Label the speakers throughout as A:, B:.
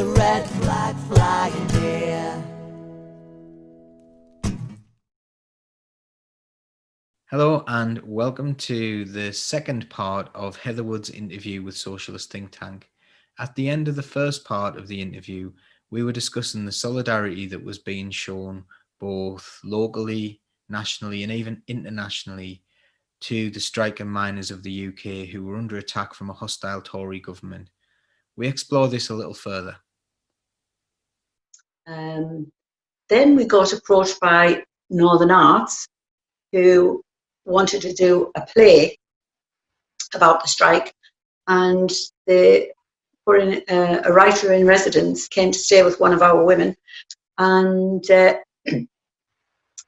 A: a red flag flying here.
B: Hello and welcome to the second part of Heatherwood's interview with Socialist Think Tank. At the end of the first part of the interview, we were discussing the solidarity that was being shown both locally, nationally and even internationally to the striking miners of the UK who were under attack from a hostile Tory government. We explore this a little further.
C: Then we got approached by Northern Arts, who wanted to do a play about the strike, and they put in a writer in residence came to stay with one of our women, and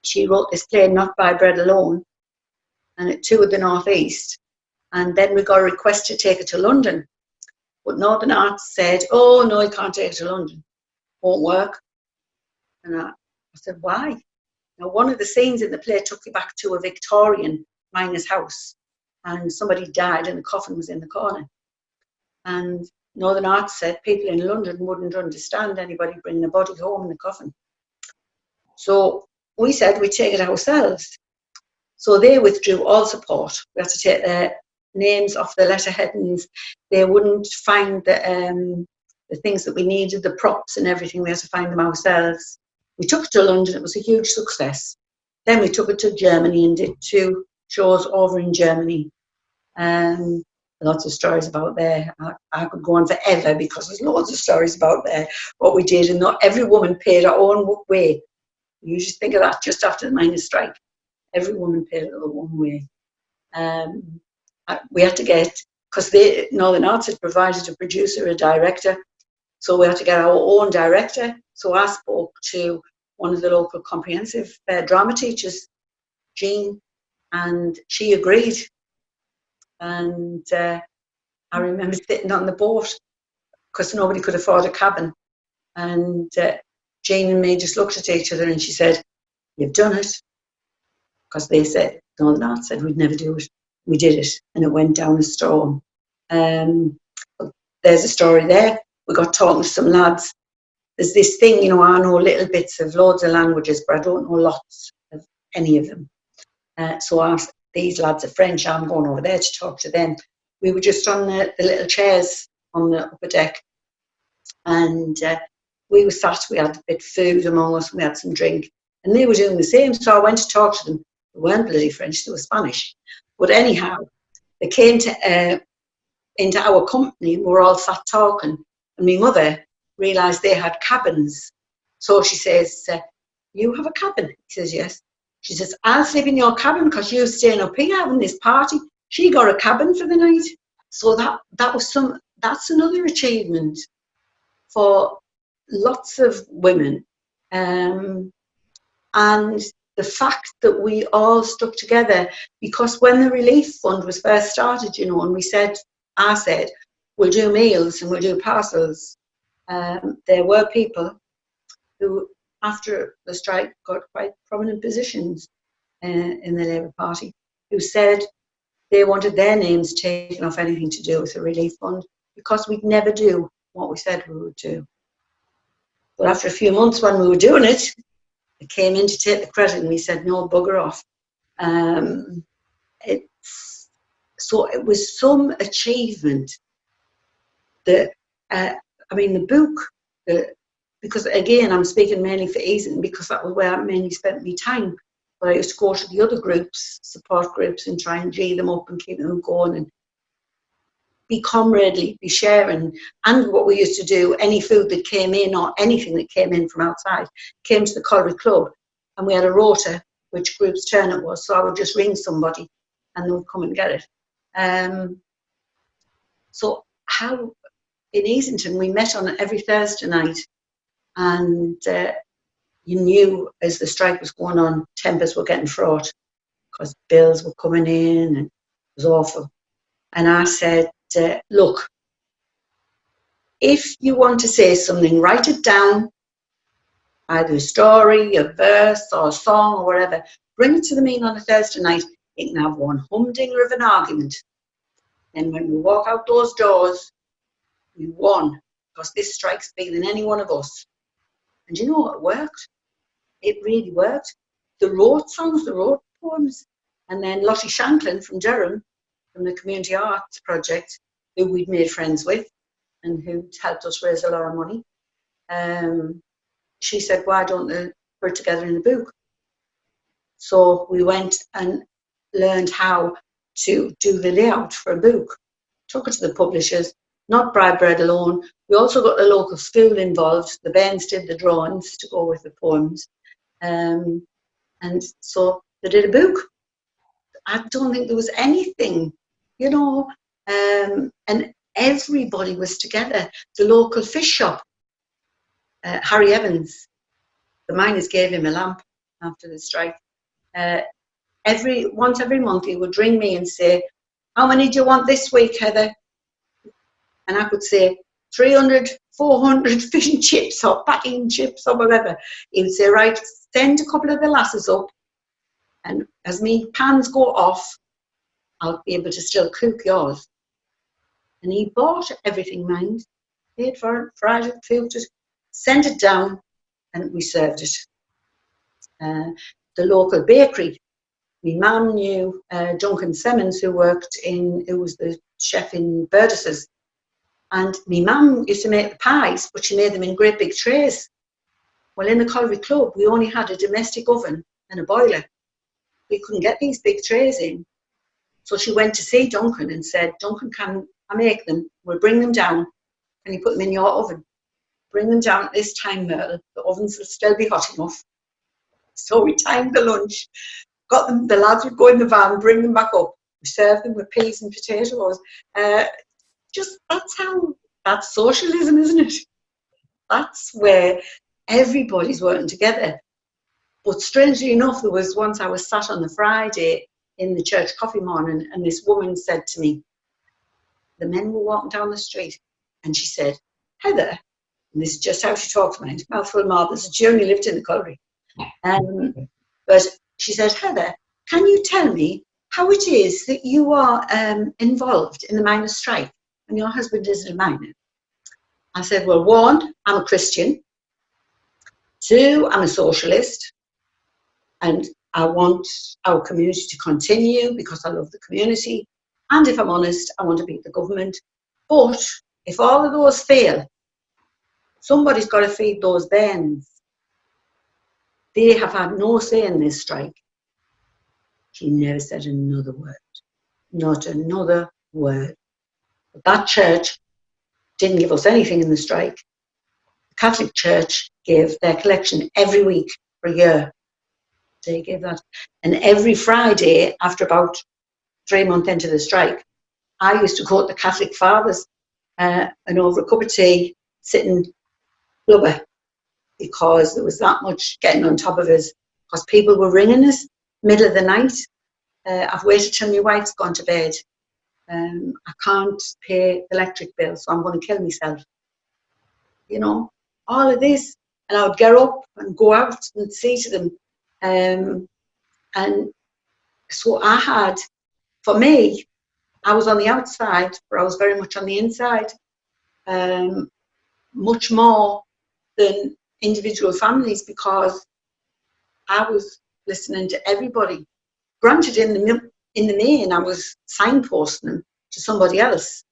C: she wrote this play, Not by Bread Alone, and it toured the North East. And then we got a request to take it to London, but Northern Arts said, oh no, you can't take it to London, won't work. And I said, why? Now, one of the scenes in the play took you back to a Victorian miner's house, and somebody died and the coffin was in the corner. And Northern Arts said people in London wouldn't understand anybody bringing a body home in the coffin. So we said we'd take it ourselves. So they withdrew all support. We had to take their names off the letterheadings. They wouldn't find the things that we needed, the props and everything. We had to find them ourselves. We took it to London. It was a huge success. Then we took it to Germany and did 2 shows over in Germany. Lots of stories about there. I could go on forever because there's loads of stories about there, what we did. And not every woman paid her own way. You just think of that just after the miners' strike. Every woman paid her own way. We had to get, because Northern Arts had provided a producer, a director, so we had to get our own director. So I spoke to one of the local comprehensive drama teachers, Jean, and she agreed. And I remember sitting on the boat because nobody could afford a cabin. And Jean and me just looked at each other and she said, you've done it. Because they said, Northern Arts said we'd never do it. We did it and it went down a storm. There's a story there. We got talking to some lads. There's this thing, I know little bits of loads of languages, but I don't know lots of any of them. So I asked these lads are French, I'm going over there to talk to them. We were just on the little chairs on the upper deck, and we were sat, we had a bit of food among us, we had some drink, and they were doing the same. So I went to talk to them. They weren't bloody French, they were Spanish. But anyhow, they came into our company, we were all sat talking, and my mother realised they had cabins. So she says, you have a cabin? He says, yes. She says, I'll sleep in your cabin because you're staying up here having this party. She got a cabin for the night. So that's another achievement for lots of women. And the fact that we all stuck together, because when the relief fund was first started, and I said, we'll do meals and we'll do parcels. There were people who, after the strike, got quite prominent positions in the Labour Party, who said they wanted their names taken off anything to do with the relief fund because we'd never do what we said we would do. But after a few months when we were doing it, they came in to take the credit and we said, no, bugger off. So it was some achievement that, the book, because again, I'm speaking mainly for Easton because that was where I mainly spent my time. But I used to go to the other groups, support groups, and try and G them up and keep them going and be comradely, be sharing. And what we used to do, any food that came in or anything that came in from outside came to the Colliery Club, and we had a rota which group's turn it was. So I would just ring somebody and they would come and get it. So how in Easington we met on every Thursday night, and you knew as the strike was going on, tempers were getting fraught because bills were coming in and it was awful. And I said, look, if you want to say something, write it down, either a story, a verse or a song or whatever, bring it to the meeting on a Thursday night. It can have one humdinger of an argument. And when we walk out those doors, we won. because this strike's bigger than any one of us. And you know, it worked. It really worked. The wrote songs, the wrote poems. And then Lottie Shanklin from Durham, from the Community Arts Project, who we'd made friends with and who helped us raise a lot of money, she said, why don't they put it together in a book? So we went and learned how to do the layout for a book. Took it to the publishers, not Bribe Bread alone. We also got the local school involved. The Bairns did the drawings to go with the poems. And so they did a book. I don't think there was anything, you know, and everybody was together. The local fish shop, Harry Evans, the miners gave him a lamp after the strike. Once every month he would ring me and say, how many do you want this week, Heather? And I could say 300, 400 fish and chips or packing chips or whatever. He would say, right, send a couple of the lasses up, and as me pans go off, I'll be able to still cook yours. And he bought everything, mind, paid for it, fried it, cooked it, sent it down, and we served it. The local bakery, my mum knew Duncan Simmons, who was the chef in Burgess's. And my mum used to make the pies, but she made them in great big trays. Well, in the Colliery Club, we only had a domestic oven and a boiler. We couldn't get these big trays in. So she went to see Duncan and said, Duncan, can I make them? We'll bring them down. Can you put them in your oven? Bring them down at this time, Myrtle. The ovens will still be hot enough. So we timed the lunch, got them, the lads would go in the van, bring them back up. We served them with peas and potatoes. That's socialism, isn't it? That's where everybody's working together. But strangely enough, there was once I was sat on the Friday in the church coffee morning, and this woman said to me, the men were walking down the street, and she said, Heather, and this is just how she talks, mind, mouthful of marbles, she only lived in the colliery. But she said, Heather, can you tell me how it is that you are involved in the miners' strike and your husband isn't a miner? I said, well, one, I'm a Christian. Two, I'm a socialist. And I want our community to continue because I love the community. And if I'm honest, I want to beat the government. But if all of those fail, somebody's got to feed those bairns. They have had no say in this strike. She never said another word. Not another word. But that church didn't give us anything in the strike. The Catholic Church gave their collection every week for a year. They gave that. And every Friday, after about 3 months into the strike, I used to go to the Catholic fathers and over a cup of tea, sitting blubber, because there was that much getting on top of us. Because people were ringing us middle of the night. I've waited till my wife's gone to bed. I can't pay the electric bill, so I'm going to kill myself. You know, all of this. And I would get up and go out and say to them. And so I had, for me, I was on the outside, but I was very much on the inside. Much more than individual families, because I was listening to everybody. Granted, in the main, I was signposting them to somebody else.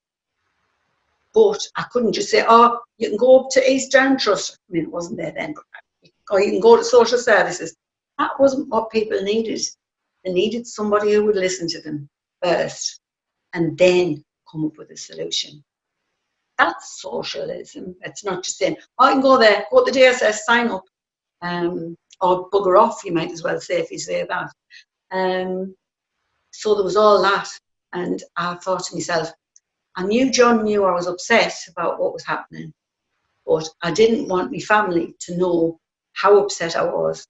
C: But I couldn't just say, oh, you can go up to East Down Trust. I mean, it wasn't there then. Or you can go to social services. That wasn't what people needed. They needed somebody who would listen to them first and then come up with a solution. That's socialism. It's not just saying, oh, I can go there, go to the DSS, sign up, or bugger off, you might as well say, if you say that. So there was all that. And I thought to myself, I knew John knew I was upset about what was happening, but I didn't want my family to know how upset I was.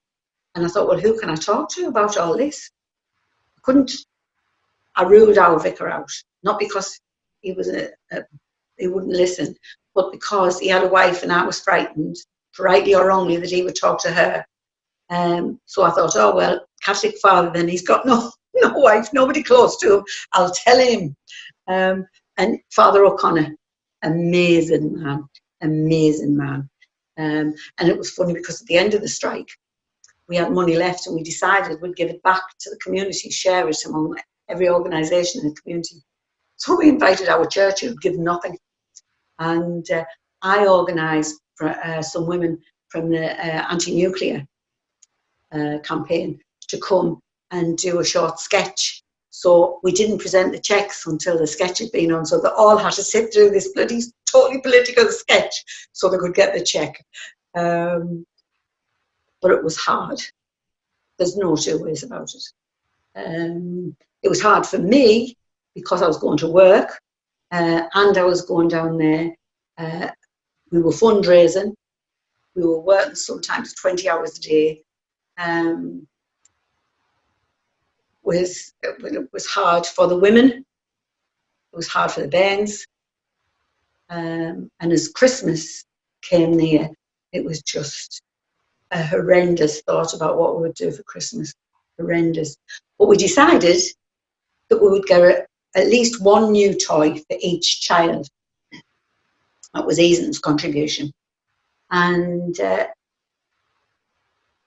C: And I thought, well, who can I talk to about all this? I ruled our vicar out, not because he was he wouldn't listen, but because he had a wife and I was frightened, rightly or wrongly, that he would talk to her. So I thought, oh, well, Catholic father, then he's got no wife, nobody close to him. I'll tell him. And Father O'Connor, amazing man. amazing man. And it was funny because at the end of the strike, we had money left and we decided we'd give it back to the community, share it among every organisation in the community. So we invited our church who'd give nothing. And I organised for some women from the anti-nuclear campaign to come and do a short sketch. So we didn't present the cheques until the sketch had been on, so they all had to sit through this bloody totally political sketch so they could get the cheque. But it was hard. There's no two ways about it. It was hard for me because I was going to work and I was going down there. We were fundraising. We were working sometimes 20 hours a day. It was hard for the women. It was hard for the bands. And as Christmas came near, it was just a horrendous thought about what we would do for Christmas. Horrendous. But we decided that we would get at least one new toy for each child. That was Ethan's contribution. And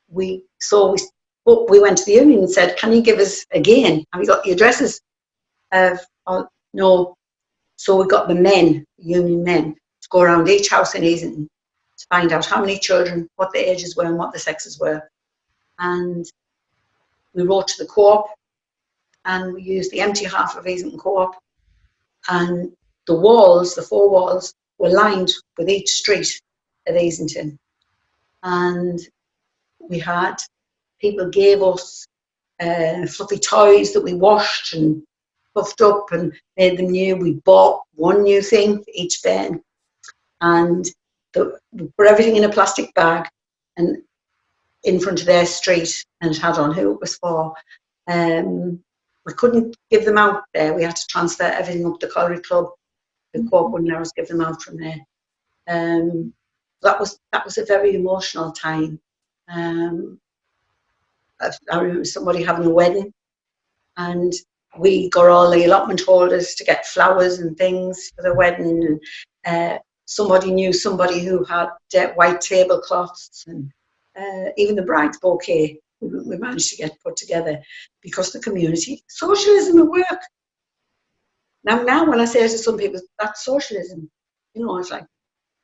C: we went to the union and said, can you give us again? Have you got the addresses? No. So we got the union men, to go around each house in Easington to find out how many children, what the ages were and what the sexes were. And we wrote to the co-op and we used the empty half of Easington co-op. And the walls, the 4 walls, were lined with each street of Easington. And we had, people gave us fluffy toys that we washed and puffed up and made them new. We bought one new thing for each van, and we put everything in a plastic bag and in front of their street, and it had on who it was for. We couldn't give them out there. We had to transfer everything up to Colliery Club. The co-op wouldn't let us give them out from there. That was a very emotional time. I remember somebody having a wedding, and we got all the allotment holders to get flowers and things for the wedding, and somebody knew somebody who had white tablecloths, and even the bride's bouquet we managed to get put together because the community, socialism at work. Now when I say to some people, that's socialism, it's like,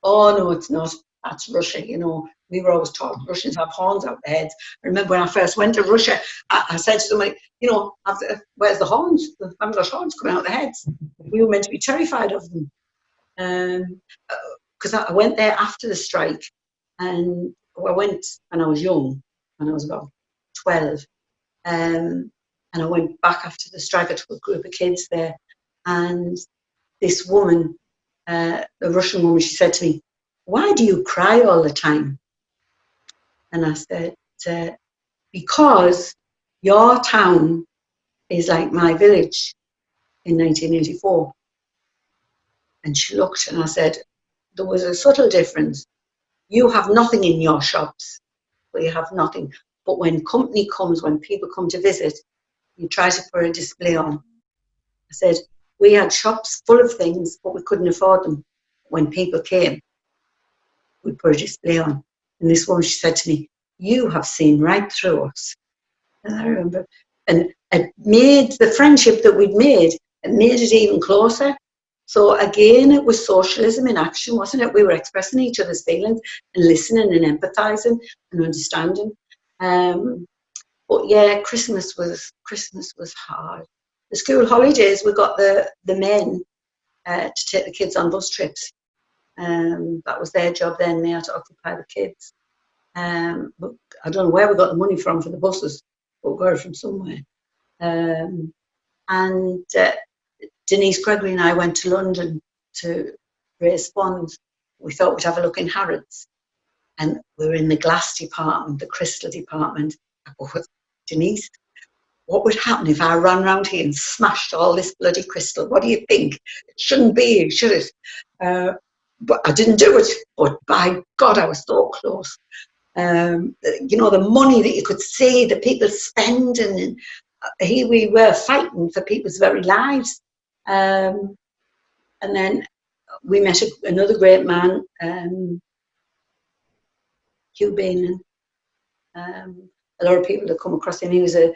C: oh no, it's not. That's Russia, We were always taught Russians have horns out their heads. I remember when I first went to Russia, I said to somebody, where's the horns? They haven't got horns coming out their heads. We were meant to be terrified of them. Because I went there after the strike, and I went when I was young, when I was about 12. And I went back after the strike. I took a group of kids there, and this woman, a Russian woman, she said to me, why do you cry all the time? And I said, because your town is like my village in 1984. And she looked and I said, there was a subtle difference. You have nothing in your shops, where you have nothing. But when company comes, when people come to visit, you try to put a display on. I said, we had shops full of things, but we couldn't afford them. When people came, we put a display on. And this woman, she said to me, you have seen right through us. And I remember, and it made the friendship that we'd made, it made it even closer. So again, it was socialism in action, wasn't it? We were expressing each other's feelings and listening and empathising and understanding. But yeah, Christmas was hard. The school holidays, we got the men to take the kids on bus trips. That was their job then. They had to occupy the kids. But I don't know where we got the money from for the buses, but we got it from somewhere. And Denise Gregory and I went to London to raise funds. We thought we'd have a look in Harrods, and we were in the glass department, the crystal department. I thought, Denise, what would happen if I ran around here and smashed all this bloody crystal? What do you think? It shouldn't be here, should it? But I didn't do it. But by God, I was so close. The money that you could see the people spend, and here we were fighting for people's very lives. And then we met another great man, Hugh Bain. A lot of people have come across him. He was a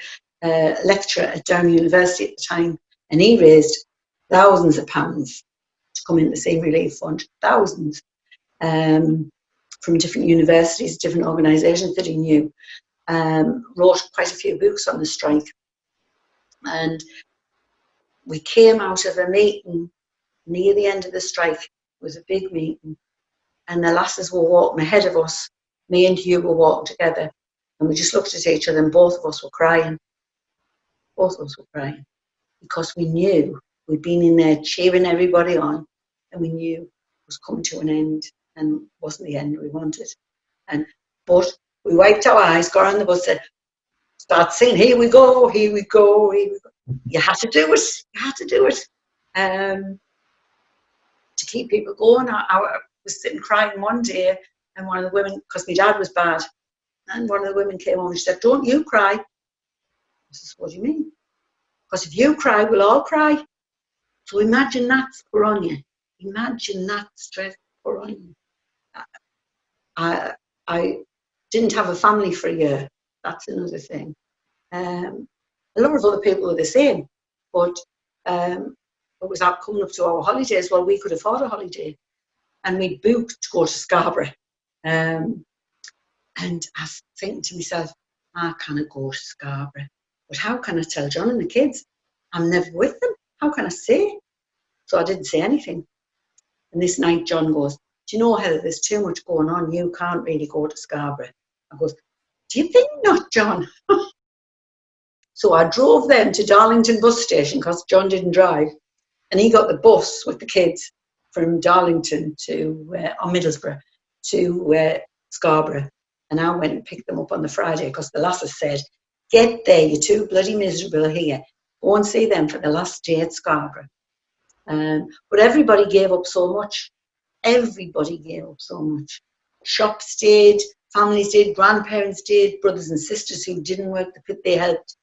C: lecturer at Durham University at the time, and he raised thousands of pounds to come in the Same Relief Fund, thousands, from different universities, different organisations that he knew. Wrote quite a few books on the strike. And we came out of a meeting near the end of the strike. It was a big meeting, and the lasses were walking ahead of us. Me and Hugh were walking together, and we just looked at each other, and both of us were crying. Both of us were crying, because we knew we'd been in there cheering everybody on, and we knew it was coming to an end, and it wasn't the end we wanted. But we wiped our eyes, got on the bus, said, start singing, here we go, here we go, here we go. You had to do it, you had to do it. To keep people going. I was sitting crying one day, and one of the women, because my dad was bad, and one of the women came over and she said, don't you cry. I said, what do you mean? Because if you cry, we'll all cry. So imagine that's put on you. Imagine that stress put on you. I didn't have a family for a year. That's another thing. A lot of other people were the same, but it was out coming up to our holidays. Well, we could afford a holiday, and we booked to go to Scarborough. And I was thinking to myself, I cannot go to Scarborough, but how can I tell John and the kids? I'm never with them. How can I say? So I didn't say anything. And this night John goes, do you know, Heather, there's too much going on. You can't really go to Scarborough. I goes, do you think not, John? So I drove them to Darlington bus station, because John didn't drive. And he got the bus with the kids from Darlington to, or Middlesbrough, to Scarborough. And I went and picked them up on the Friday, because the lasses said, get there, you're too bloody miserable here. Go and see them for the last day at Scarborough. But everybody gave up so much. Everybody gave up so much. Shops did, families did, grandparents did, brothers and sisters who didn't work, they helped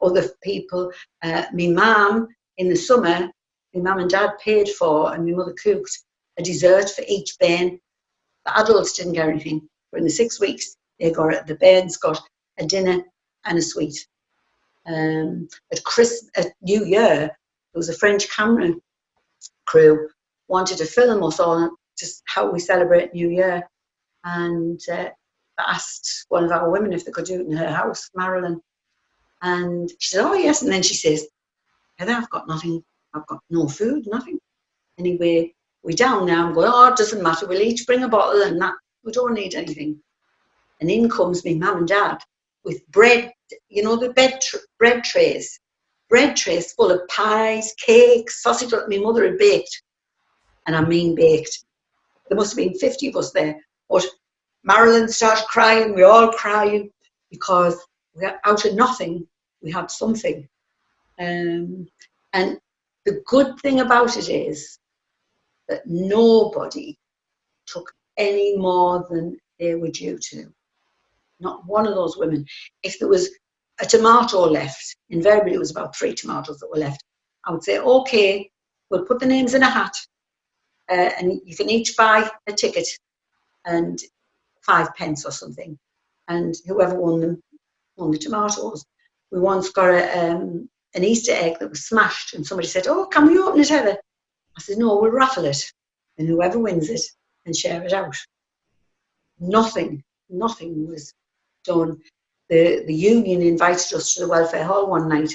C: other people. My mum, in the summer, my mum and dad paid for, and my mother cooked a dessert for each bairn. The adults didn't get anything. But in the 6 weeks, the bairns got a dinner and a sweet. At New Year, there was a French camera crew wanted to film us on just how we celebrate New Year, and asked one of our women if they could do it in her house, Marilyn, and she said, oh yes. And then she says, Heather, I've got nothing, I've got no food, nothing. Anyway, we're down now. I'm going, oh, it doesn't matter, we'll each bring a bottle, and that, we don't need anything. And in comes me mum and dad with bread, you know, the bread trays full of pies, cakes, sausage that my mother had baked. And I mean baked. There must have been 50 of us there. But Marilyn started crying, we all crying, because out of nothing, we had something. And the good thing about it is that nobody took any more than they were due to. Not one of those women. If there was a tomato left, invariably it was about 3 tomatoes that were left, I would say, okay, we'll put the names in a hat, and you can each buy a ticket and 5 pence or something, and whoever won them won the tomatoes. We once got an Easter egg that was smashed, and somebody said, oh, can we open it, Heather? I said, no, we'll raffle it, and whoever wins it can share it out. Nothing was done. The union invited us to the welfare hall one night,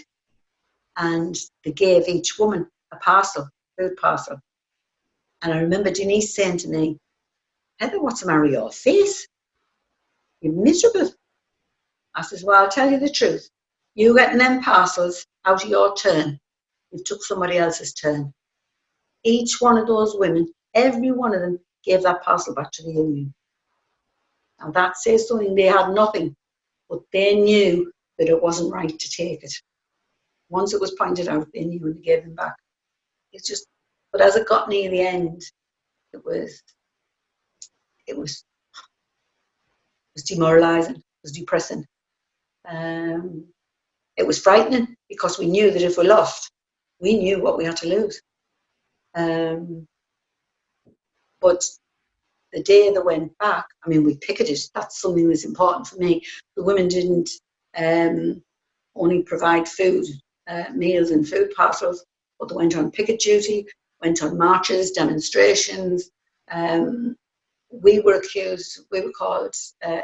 C: and they gave each woman a parcel, food parcel. And I remember Denise saying to me, Heather, what's the matter with your face? You're miserable. I says, well, I'll tell you the truth. You getting them parcels out of your turn, you took somebody else's turn. Each one of those women, every one of them, gave that parcel back to the union. Now that says something. They had nothing, but they knew that it wasn't right to take it. Once it was pointed out, they knew, and they gave them back. It's just, but as it got near the end, it was demoralising, it was depressing. It was frightening, because we knew that if we lost, we knew what we had to lose. But the day they went back, I mean, we picketed. That's something that's important for me. The women didn't only provide food, meals and food parcels, but they went on picket duty, went on marches, demonstrations. We were called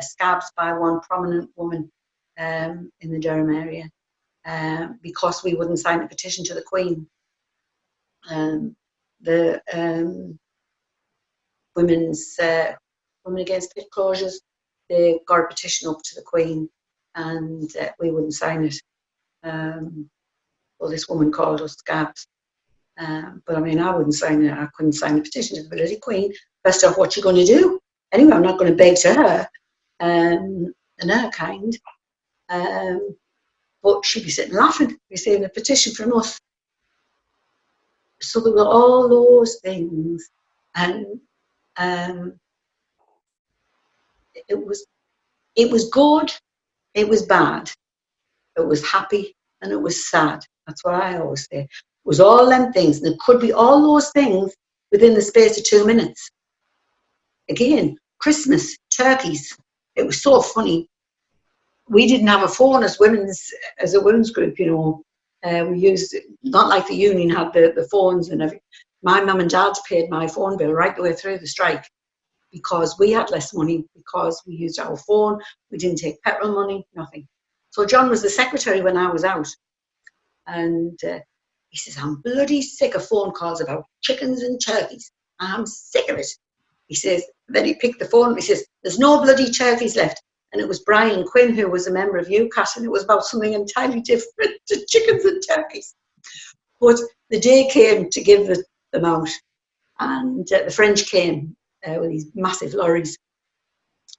C: scabs by one prominent woman in the Durham area because we wouldn't sign a petition to the Queen. The Women Against Pit Closures, they got a petition up to the Queen and we wouldn't sign it. Well, this woman called us scabs. But I mean, I wouldn't sign it. I couldn't sign a petition to the bloody Queen. First off, what you going to do? Anyway, I'm not going to beg to her and her kind. But she'd be sitting laughing, receiving a petition from us. So there were all those things, and it was good, it was bad, it was happy, and it was sad. That's what I always say. It was all them things, and it could be all those things within the space of 2 minutes. Again, Christmas, turkeys. It was so funny. We didn't have a phone as a women's group, you know. We used, not like the union had the phones and everything. My mum and dad's paid my phone bill right the way through the strike because we had less money, because we used our phone, we didn't take petrol money, nothing. So John was the secretary when I was out. And he says, I'm bloody sick of phone calls about chickens and turkeys. I'm sick of it. He says, then he picked the phone, he says, there's no bloody turkeys left. And it was Brian Quinn, who was a member of UCAT, and it was about something entirely different to chickens and turkeys. But the day came to give them out, and the French came with these massive lorries.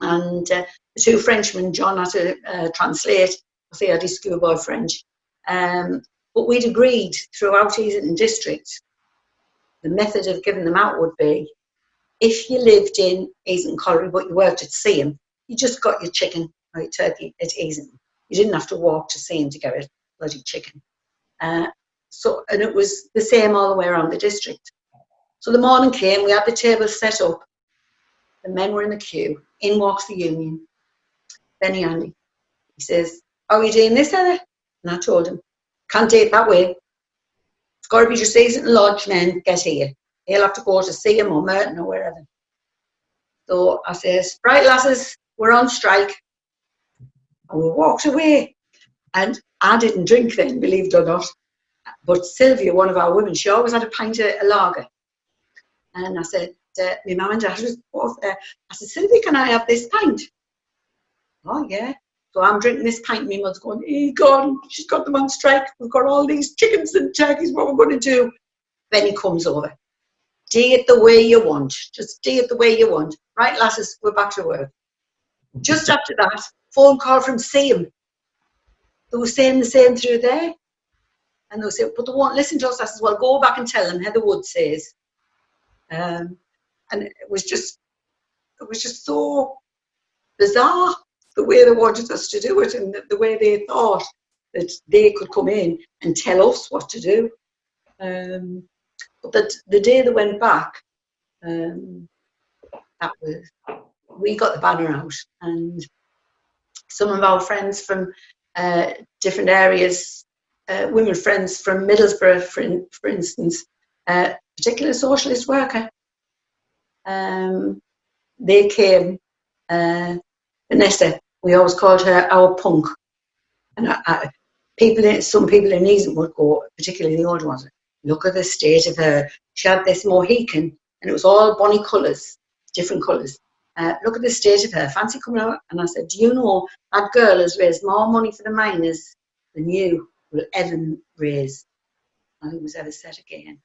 C: And the two Frenchmen, John had to translate, because he had his schoolboy French. But we'd agreed throughout Easington District, the method of giving them out would be, if you lived in Easington Colliery but you worked at Seaham, you just got your chicken or your turkey at Easington. You didn't have to walk to Seaham to get a bloody chicken. And it was the same all the way around the district. So the morning came, we had the table set up, the men were in the queue, in walks the union, Benny Andy. He says, are we doing this, Heather? And I told him, can't do it that way. It's got to be just Easington Lodge men, get here. He'll have to go to Seaham or Merton or wherever. So I says, right lasses, we're on strike. And we walked away. And I didn't drink then, believe it or not. But Sylvia, one of our women, she always had a pint of a lager. And I said, my mum and dad was both there. I said, Sylvia, can I have this pint? Oh, yeah. So I'm drinking this pint. My mother's going, hey, God, she's got them on strike. We've got all these chickens and turkeys. What we're going to do? Benny comes over. Do it the way you want. Just do it the way you want. Right, lasses, we're back to work. Just after that, phone call from Seaham. They were saying the same through there. And they were saying, but they won't listen to us. I said, well, go back and tell them Heather Wood says. And it was just so bizarre, the way they wanted us to do it and the way they thought that they could come in and tell us what to do. But the day they went back, we got the banner out, and some of our friends from different areas, women friends from Middlesbrough, for instance, particular socialist worker, they came. Vanessa, we always called her our punk, and some people in Easington would go, particularly the older ones, look at the state of her. She had this Mohican, and it was all bonny colours, different colours. Look at the state of her. Fancy coming out? And I said, do you know that girl has raised more money for the miners than you will ever raise? Nothing was ever said again.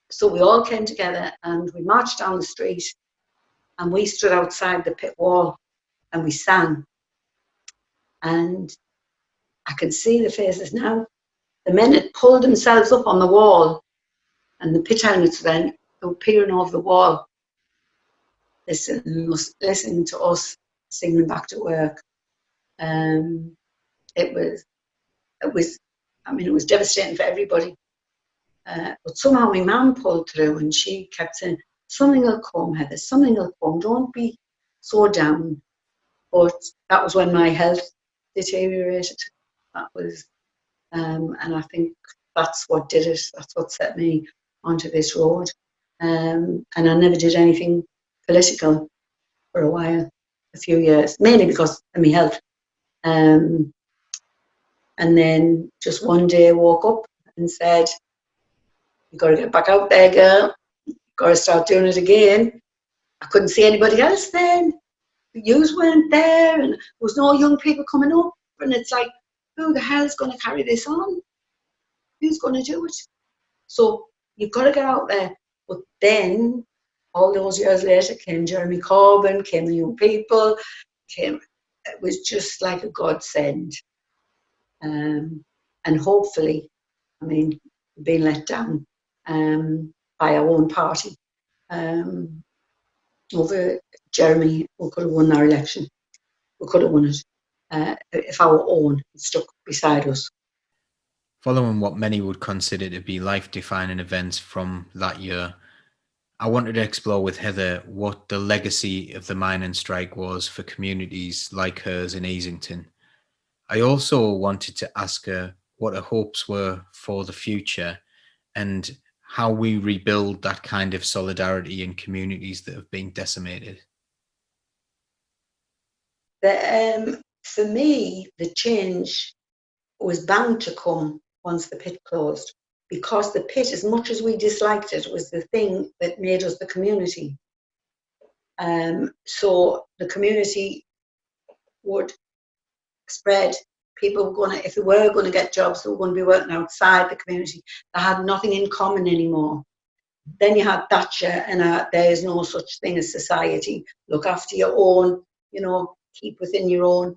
C: So we all came together and we marched down the street and we stood outside the pit wall and we sang. And I can see the faces now. The men had pulled themselves up on the wall and the pit owners then were peering over the wall, listening to us singing back to work. It was devastating for everybody. But somehow my mum pulled through, and she kept saying, something will come, Heather, something will come, don't be so down. But that was when my health deteriorated. That was, and I think that's what did it. That's what set me onto this road. And I never did anything political for a while, a few years, mainly because of my health. And then just one day I woke up and said, you got to get back out there, girl. You got to start doing it again. I couldn't see anybody else then. The youths weren't there, and there was no young people coming up. And it's like, who the hell is going to carry this on? Who's going to do it? So you've got to get out there. But then, all those years later, came Jeremy Corbyn, came the young people, it was just like a godsend. And hopefully, I mean, being let down by our own party. Over Jeremy, we could have won our election. We could have won it if our own stuck beside us.
B: Following what many would consider to be life-defining events from that year, I wanted to explore with Heather what the legacy of the mining strike was for communities like hers in Easington. I also wanted to ask her what her hopes were for the future and how we rebuild that kind of solidarity in communities that have been decimated.
C: For me, the change was bound to come once the pit closed, because the pit, as much as we disliked it, was the thing that made us the community. So the community would spread. People were going to, if they were going to get jobs, they were going to be working outside the community. They had nothing in common anymore. Then you had Thatcher, and there is no such thing as society. Look after your own, keep within your own.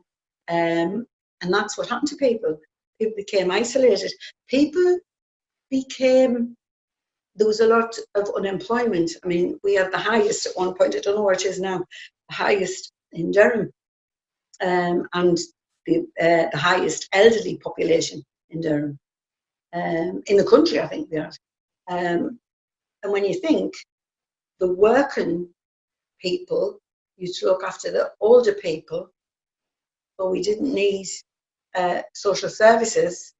C: And that's what happened to people. People became isolated. There was a lot of unemployment. I mean, we had the highest at one point, I don't know where it is now, the highest in Durham, and the highest elderly population in Durham. In the country, I think we had. And when you think the working people used to look after the older people, but we didn't need social services.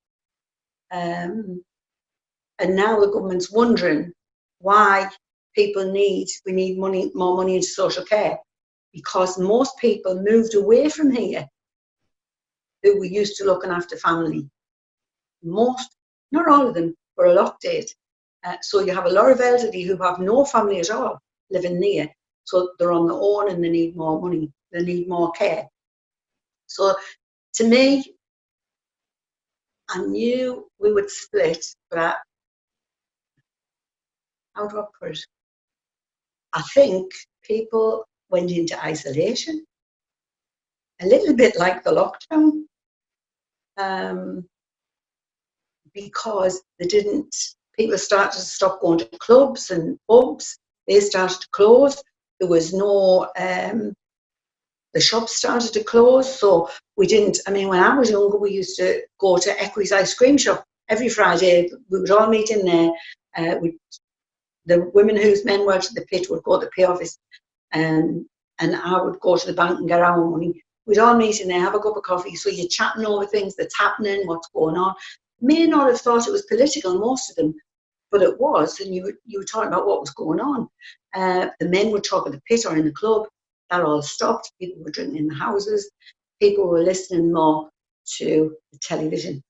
C: And now the government's wondering why we need more money into social care, because most people moved away from here who were used to looking after family. Most, not all of them, but a lot did. So you have a lot of elderly who have no family at all living near. So they're on their own and they need more money. They need more care. So to me, I knew we would split, but how do I put it? I think people went into isolation, a little bit like the lockdown, because people started to stop going to clubs and pubs. They started to close. There was no, the shops started to close. So we didn't, I mean, when I was younger, we used to go to Equi's ice cream shop every Friday. We would all meet in there. The women whose men worked at the pit would go to the pay office, and I would go to the bank and get our money. We'd all meet in there, have a cup of coffee. So you're chatting over things that's happening, what's going on. May not have thought it was political, most of them, but it was, and you were talking about what was going on. The men would talk at the pit or in the club. That all stopped. People were drinking in the houses. People were listening more to the television,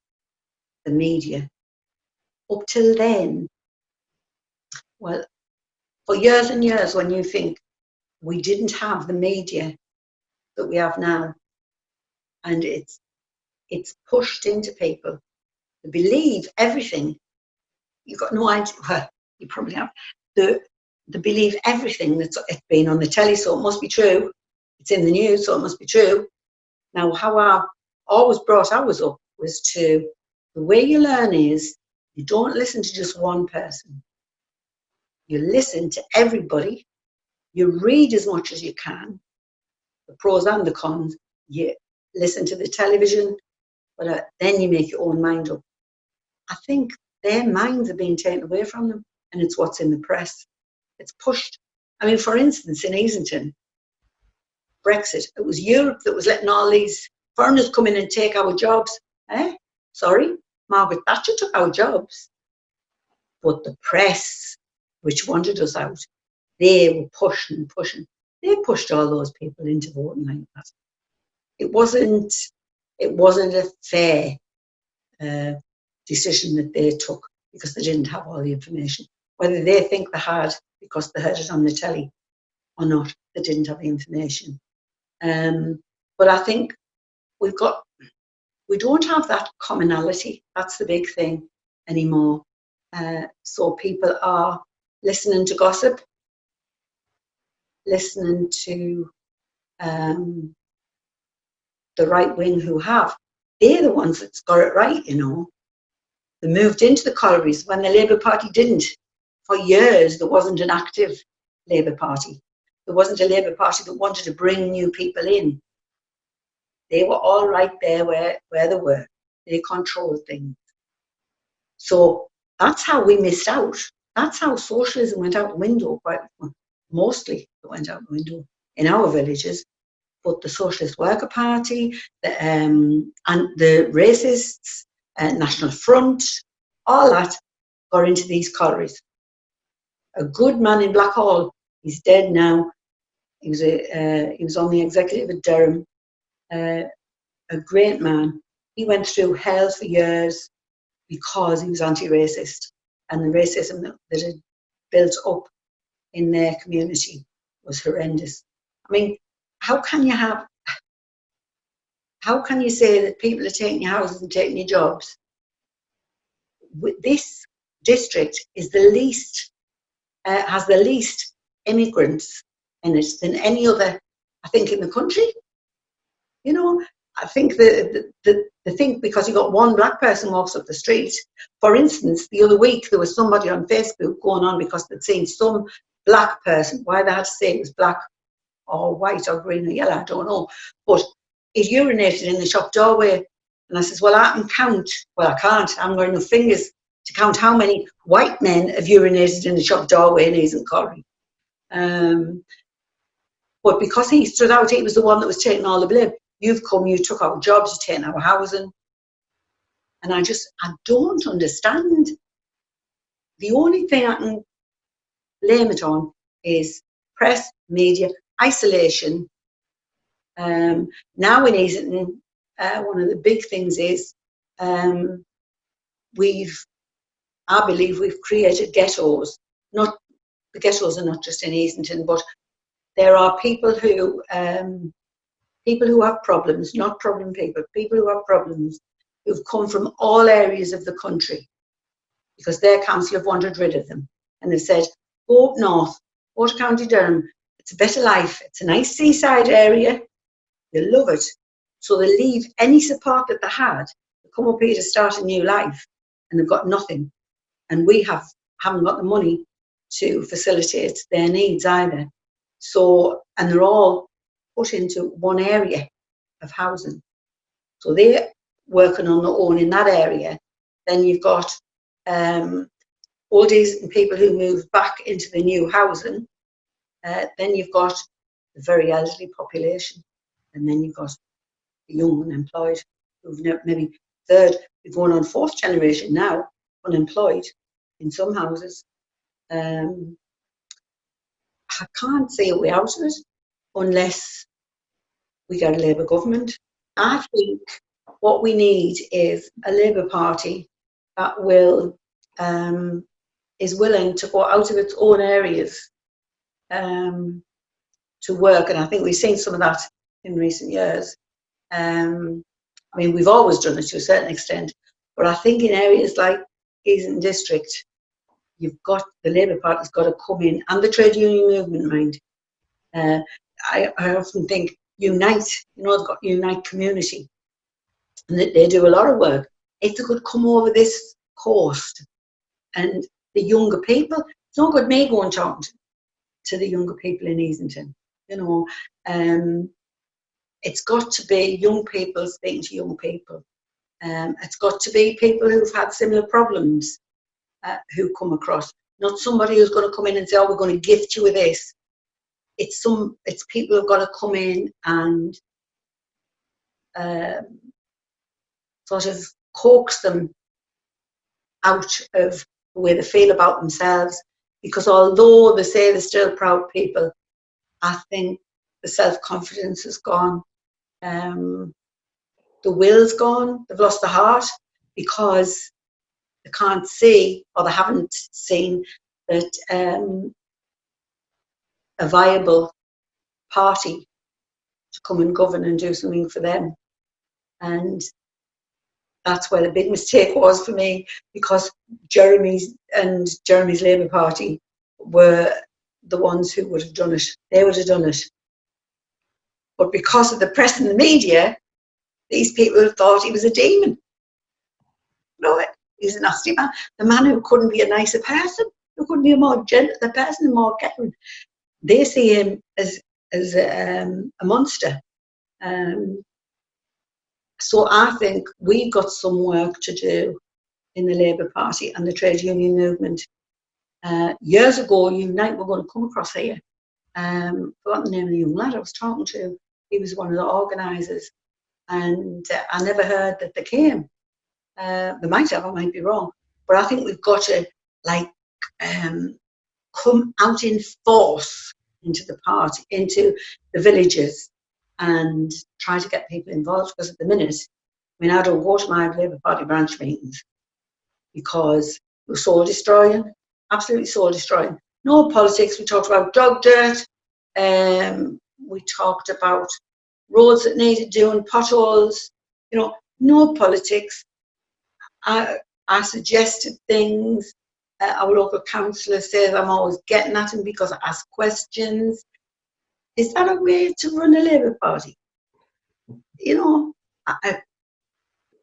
C: the media. Up till then, well, for years and years, when you think we didn't have the media that we have now, and it's pushed into people to believe everything. You've got no idea. Well, you probably have. They believe everything that's been on the telly, so it must be true. It's in the news, so it must be true. Now, how I always brought ours up was the way you learn is you don't listen to just one person. You listen to everybody. You read as much as you can, the pros and the cons. You listen to the television, but then you make your own mind up. I think their minds are being taken away from them, and it's what's in the press. It's pushed. I mean, for instance, in Easington, Brexit, it was Europe that was letting all these foreigners come in and take our jobs. Sorry, Margaret Thatcher took our jobs. But the press, which wanted us out, they were pushing and pushing. They pushed all those people into voting like that. It wasn't a fair decision that they took because they didn't have all the information. Whether they think they had because they heard it on the telly or not, they didn't have the information. But I think we don't have that commonality. That's the big thing anymore. So people are listening to gossip, listening to the right wing who have. They're the ones that's got it right, you know. They moved into the collieries when the Labour Party didn't. For years, there wasn't an active Labour Party. There wasn't a Labour Party that wanted to bring new people in. They were all right there where they were. They controlled things. So that's how we missed out. That's how socialism went out the window. Mostly it went out the window in our villages. But the Socialist Worker Party, and the racists, National Front, all that got into these collieries. A good man in Blackhall, he's dead now. He was on the executive at Durham. A great man. He went through hell for years because he was anti-racist, and the racism that had built up in their community was horrendous. I mean, how can you say that people are taking your houses and taking your jobs? This district is has the least immigrants in it than any other, I think, in the country. You know, I think the thing, because you got one black person walks up the street. For instance, the other week there was somebody on Facebook going on because they'd seen some black person. Why they had to say it was black or white or green or yellow, I don't know. But it urinated in the shop doorway. And I says, well, I can count. Well, I can't. I haven't got enough fingers to count how many white men have urinated in the shop doorway in Easington Colliery. But because he stood out, he was the one that was taking all the blame. You've come, you took our jobs, you've taken our housing. And I don't understand. The only thing I can blame it on is press, media, isolation. Now in Easington, one of the big things is I believe we've created ghettos. The ghettos are not just in Easington, but there are people who have problems, not problem people who have problems, who've come from all areas of the country because their council have wanted rid of them. And they've said, go up north, go to County Durham, it's a better life, it's a nice seaside area, they love it. So they leave any support that they had, they come up here to start a new life, and they've got nothing. And we haven't got the money to facilitate their needs either. So, and they're all put into one area of housing. So they're working on their own in that area. Then you've got oldies and people who move back into the new housing. Then you've got the very elderly population. And then you've got the young unemployed, who've maybe third, we're going on fourth generation now, unemployed in some houses. I can't see a way out of it unless we get a Labour government. I think what we need is a Labour Party that is willing to go out of its own areas to work, and I think we've seen some of that in recent years. I mean, we've always done it to a certain extent, but I think in areas like Easington District, the Labour Party's got to come in, and the trade union movement, mind. I often think Unite, they've got Unite Community, and they do a lot of work. If they could come over this coast, and the younger people, it's no good me going talking to the younger people in Easington, it's got to be young people speaking to young people. It's got to be people who've had similar problems who come across. Not somebody who's going to come in and say, oh, we're going to gift you with this. It's people who've got to come in and sort of coax them out of the way they feel about themselves. Because although they say they're still proud people, I think the self-confidence is gone. The will's gone. They've lost the heart because they can't see, or they haven't seen, that a viable party to come and govern and do something for them. And that's where the big mistake was for me, because Jeremy's Labour Party were the ones who would have done it. They would have done it. But because of the press and the media, these people thought he was a demon. No, he's a nasty man. The man who couldn't be a nicer person, who couldn't be a more gentle person and more caring. They see him as a monster. So I think we've got some work to do in the Labour Party and the trade union movement. Years ago, Unite were going to come across here. I forgot the name of the young lad I was talking to. He was one of the organisers, and I never heard that they came. They might have, I might be wrong, but I think we've got to come out in force into the party, into the villages, and try to get people involved. Because at the minute, I mean, I don't go to my Labour Party branch meetings because we're soul destroying, absolutely soul destroying. No politics. We talked about dog dirt. We talked about roads that needed doing, potholes. No politics. I suggested things. Our local councillor says I'm always getting at him because I ask questions. Is that a way to run a Labour Party? Is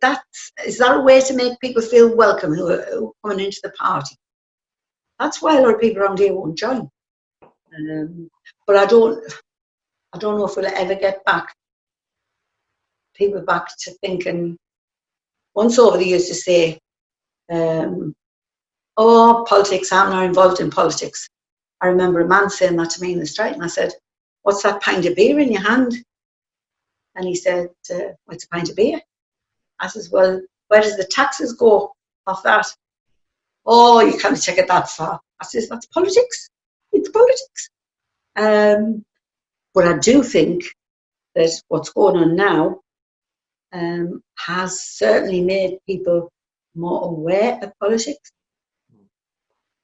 C: that a way to make people feel welcome who are coming into the party? That's why a lot of people around here won't join. But I don't know if we'll ever get people back to thinking. Once over the years to say, oh, politics, I'm not involved in politics. I remember a man saying that to me in the street, and I said, what's that pint of beer in your hand? And he said, what's a pint of beer? I says, well, where does the taxes go off that? Oh, you can't take it that far. I says, that's politics. It's politics. But I do think that what's going on now has certainly made people more aware of politics.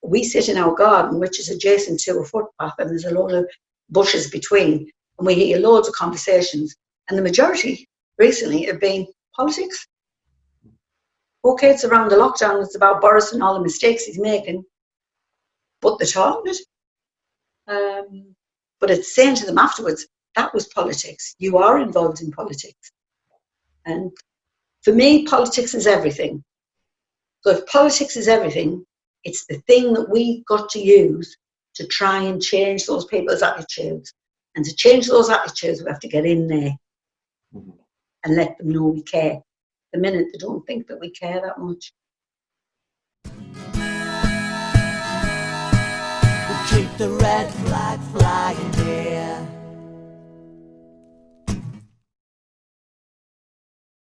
C: We sit in our garden, which is adjacent to a footpath, and there's a lot of bushes between, and we hear loads of conversations, and the majority recently have been politics. Okay, it's around the lockdown, it's about Boris and all the mistakes he's making, but they're talking it. But it's saying to them afterwards, that was politics. You are involved in politics. And for me, politics is everything. So if politics is everything, it's the thing that we've got to use to try and change those people's attitudes. And to change those attitudes, we have to get in there and let them know we care. The minute they don't think that we care that much.
A: We'll keep the red flag flying here.